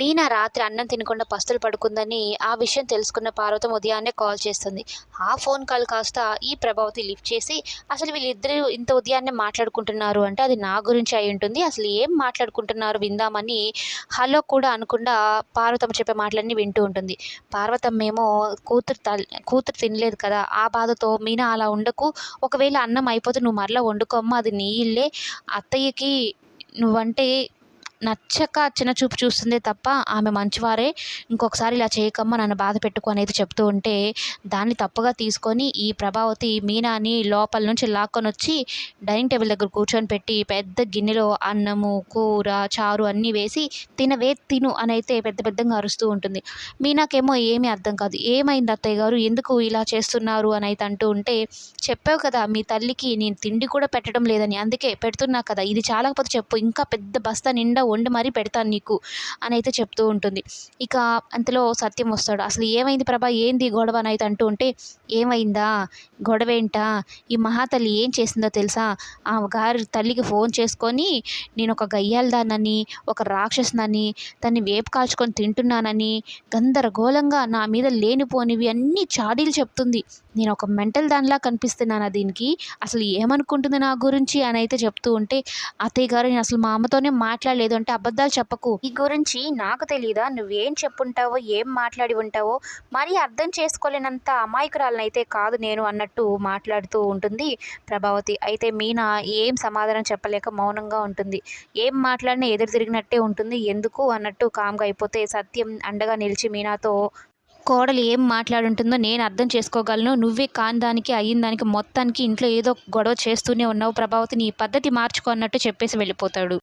మీనా రాత్రి అన్నం తినకుండా పస్తులు పడుకుందని ఆ విషయం తెలుసుకున్న పార్వతం ఉదయాన్నే కాల్ చేస్తుంది. ఆ ఫోన్ కాల్ కాస్త ఈ ప్రభావతి లిఫ్ట్ చేసి, అసలు వీళ్ళిద్దరూ ఇంత ఉదయాన్నే మాట్లాడుకుంటున్నారు అంటే అది నా గురించి అయి ఉంటుంది. అసలు ఏం మాట్లాడుకుంటున్నారు విందామని హలో కూడా అనకుండా పార్వతమ్మ చెప్పే మాటలన్నీ వింటూ ఉంటుంది. పార్వతమ్మ ఏమో కూతురు తినలేదు కదా! ఆ బాధతో మీనా అలా ఉండకు. ఒకవేళ అన్నం అయిపోతే నువ్వు మరలా వండుకో అమ్మ, అది నీ ఇల్లే. అత్తయ్యకి నువ్వంటే నచ్చక చిన్నచూపు చూస్తుందే తప్ప ఆమె మంచివారే. ఇంకొకసారి ఇలా చేయకమ్మా, నన్ను బాధ పెట్టుకు అనేది చెప్తూ ఉంటే, దాన్ని తప్పుగా తీసుకొని ఈ ప్రభావతి మీనాని లోపల నుంచి లాక్కొనొచ్చి డైనింగ్ టేబుల్ దగ్గర కూర్చొని పెట్టి పెద్ద గిన్నెలో అన్నము, కూర, చారు అన్నీ వేసి తినవే తిను అనైతే పెద్ద పెద్దగా అరుస్తూ ఉంటుంది. మీనాకేమో ఏమీ అర్థం కాదు. ఏమైంది అత్తయ్య గారు? ఎందుకు ఇలా చేస్తున్నారు అనైతే అంటూ ఉంటే, చెప్పావు కదా మీ తల్లికి నేను తిండి కూడా పెట్టడం లేదని, అందుకే పెడుతున్నా కదా! ఇది చాలకపోతే చెప్పు, ఇంకా పెద్ద బస్తా నిండా వండి మరీ పెడతాను నీకు అనైతే చెప్తూ ఉంటుంది. ఇక అంతలో సత్యం వస్తాడు. అసలు ఏమైంది ప్రభా, ఏంది గొడవ అనైతే అంటూ ఉంటే, ఏమైందా, గొడవేంటా, ఈ మహాతల్లి ఏం చేసిందో తెలుసా? ఆ గారి తల్లికి ఫోన్ చేసుకొని నేను ఒక గయ్యాళిదాన్నని, ఒక రాక్షసునని, దాన్ని వేపు కాల్చుకొని తింటున్నానని గందరగోళంగా నా మీద లేనిపోనివి అన్నీ చాడీలు చెప్తుంది. నేను ఒక మెంటల్ దానిలా కనిపిస్తున్నానా దీనికి? అసలు ఏమనుకుంటుంది నా గురించి అనైతే చెప్తూ ఉంటే, అత్తయ్య గారు నేను అసలు మా అమ్మతోనే మాట్లాడలేదు అంటే అబద్ధాలు చెప్పకు. ఈ గురించి నాకు తెలీదా? నువ్వేం చెప్పుంటావో, ఏం మాట్లాడి ఉంటావో, మరీ అర్థం చేసుకోలేనంత అమాయకురాలనైతే కాదు నేను అన్నట్టు మాట్లాడుతూ ఉంటుంది ప్రభావతి. అయితే మీనా ఏం సమాధానం చెప్పలేక మౌనంగా ఉంటుంది. ఏం మాట్లాడినా ఎదురు తిరిగినట్టే ఉంటుంది. ఎందుకు అన్నట్టు కామ్‌గా అయిపోతే, సత్యం అండగా నిలిచి మీనాతో, కోడలు ఏం మాట్లాడుంటుందో నేను అర్థం చేసుకోగలను. నువ్వే కాని దానికి, అయ్యిన దానికి మొత్తానికి ఇంట్లో ఏదో గొడవ చేస్తూనే ఉన్నావు ప్రభావతి. నీ పద్ధతి మార్చుకో అన్నట్టు చెప్పేసి వెళ్ళిపోతాడు.